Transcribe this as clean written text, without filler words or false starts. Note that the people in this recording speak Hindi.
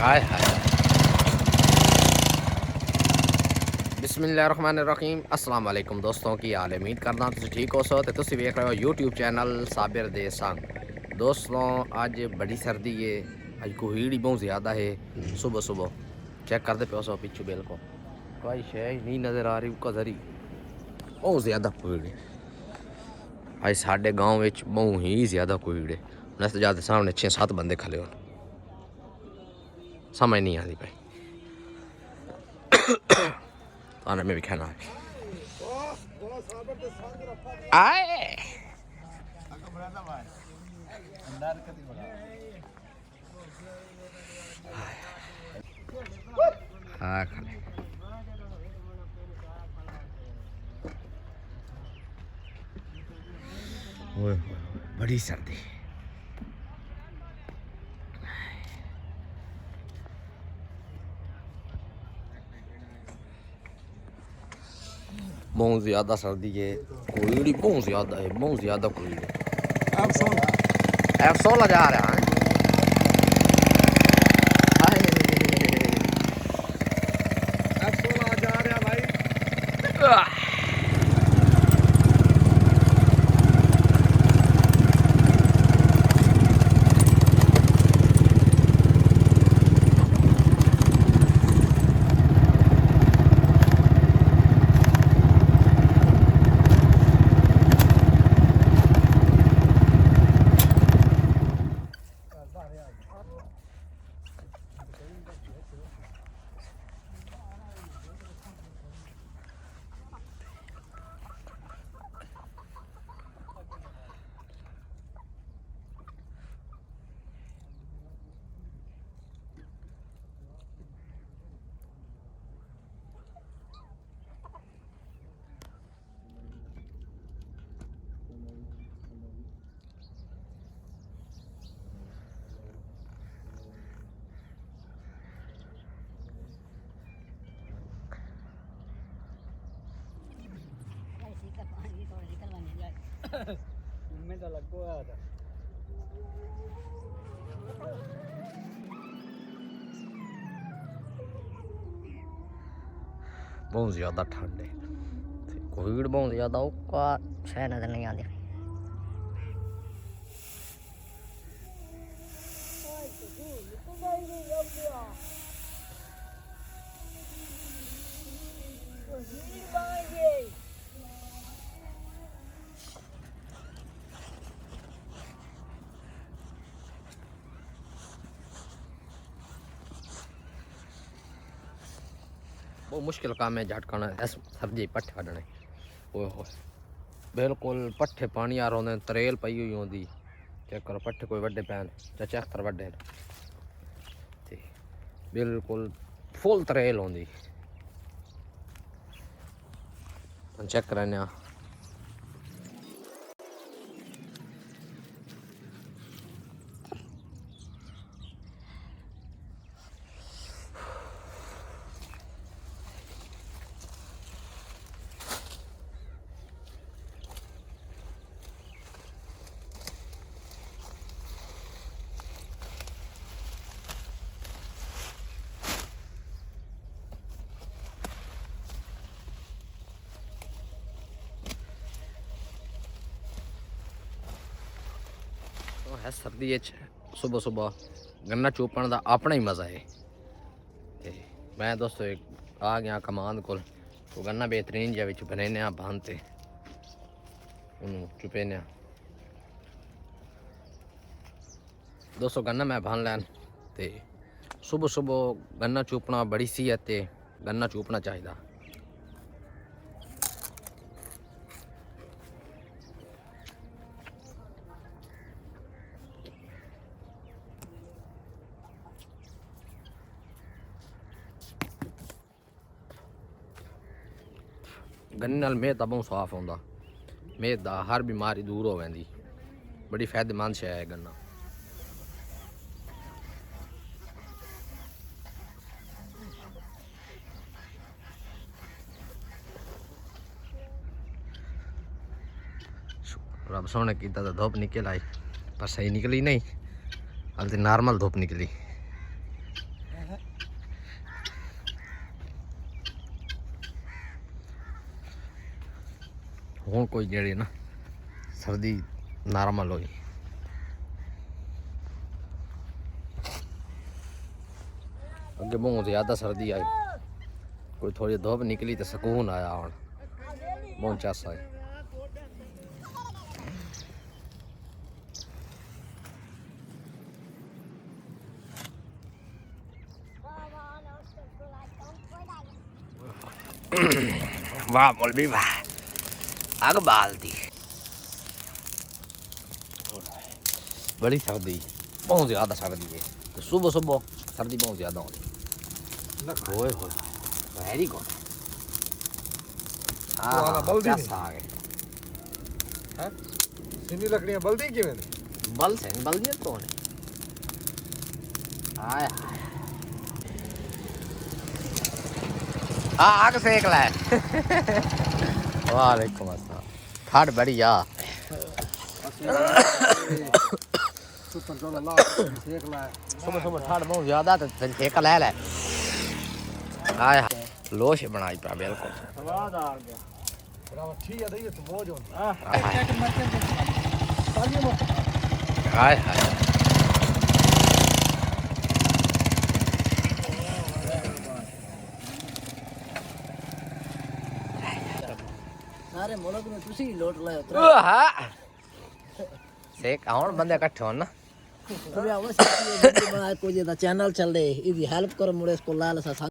हाय हाय बिस्मिल्लाहिर्रहमानिर्रहीम अस्सलाम वालेकुम दोस्तों की हाल उम्मीद करदा तुसीं ठीक हो सो ते तुसीं वेख रहे हो यूट्यूब चैनल साबिर दे संग। दोस्तों अज बड़ी सर्दी है, अज कोहीड़ ही बहुत ज़्यादा है। सुबह सुबह चेक करते पे सो पिछू बिल्कुल कोई शे नहीं नज़र आ रही कजरी बहुत ज़्यादा कोहीड़ है। अज साढ़े गाँव में बहुत ही ज़्यादा कोहीड़ है। नस जाते सामने 6-7 बंदे खले हो, समझ नहीं आती भाई ताने में भी खाना है आए हाँ खाने ओए बड़ी सर्दी बहुत ज़्यादा सर्दी है। कोई बहुत ज़्यादा है, बहुत ज़्यादा कोई F16 जा रहा है। F16 जा रहा भाई। इनमें तो लगो आया था। बहुत ज़्यादा ठंड है, कोविड बहुत ज़्यादा उसका शह नज़र नहीं आती। बहुत मुश्किल काम है झटकाना इस सर्दी पट्ठे कड्ढने। ओए होए बिल्कुल पट्ठे पानी आ रहे तरेल पई हुई होंदी। चेक करो पट्ठे कोई वड्डे पैन चाचा अख्तर वड्डे ते बिल्कुल फुल तरेल होंदी। चेक कराने है सर्दी सुबह सुबह गन्ना चोपन का अपना ही मज़ा है। मैं दोस्तों आ गया कमान को तो गन्ना बेहतरीन जहा बने बांधते चुपेने दोस्तों गन्ना मैं बांध लैन ते सुबह सुबह गन्ना चूपना बड़ी सेहत है, गन्ना चूपना चाहिए। गन्ने नाल मेद बहुत साफ होंदा, मेद दा हर बीमारी दूर हो वैंदी। बड़ी फायदेमंद शै है गन्ना। रब सोने की तो धूप निकल आई पर सही निकली नहीं, हाल तो नॉर्मल धूप निकली। ਹੁਣ ਕੋਈ ਜਿਹੜੀ ਨਾ ਸਰਦੀ ਨਾਰਮਲ ਹੋਈ। ਅੱਗੇ ਬਹੁਤ ਜ਼ਿਆਦਾ ਸਰਦੀ ਆਈ, ਕੋਈ ਥੋੜੀ ਧੁੱਪ ਨਿਕਲੀ ਤੇ ਸਕੂਨ ਆਇਆ। ਹੁਣ ਬਹੁਤ ਚਾਸ ਆਇਆ। वाह मौलवी वाह, आग बालती। बड़ी सर्दी, बहुत ज्यादा सर्दी है। तो सुबह सुबह सर्दी बहुत ज्यादा होती। ओए होए वेरी गुड। बल्दी आ गए हैं सिनी लकड़ियां बल्दी किवें बल से बल दिया कौन है? आय आग सेक ला। वालेकुम अस्सलाम। ठंड बड़ी आ। सुबह सुबह ठंड बहुत ज्यादा तो सेक ले ले। आय लोश बनाई पा बिल्कुल। स्वाद आ गया ठीक है दई तो मौज होती हाय हाय सारे मुल्क में तुसी ही लोट लाए सेक आउण बंदे इकट्ठे होन ना। तुम्हें आवश्यक है वीडियो बना कोई दा चैनल चल रहे इदी हेल्प करो मुड़े इसको लाल सा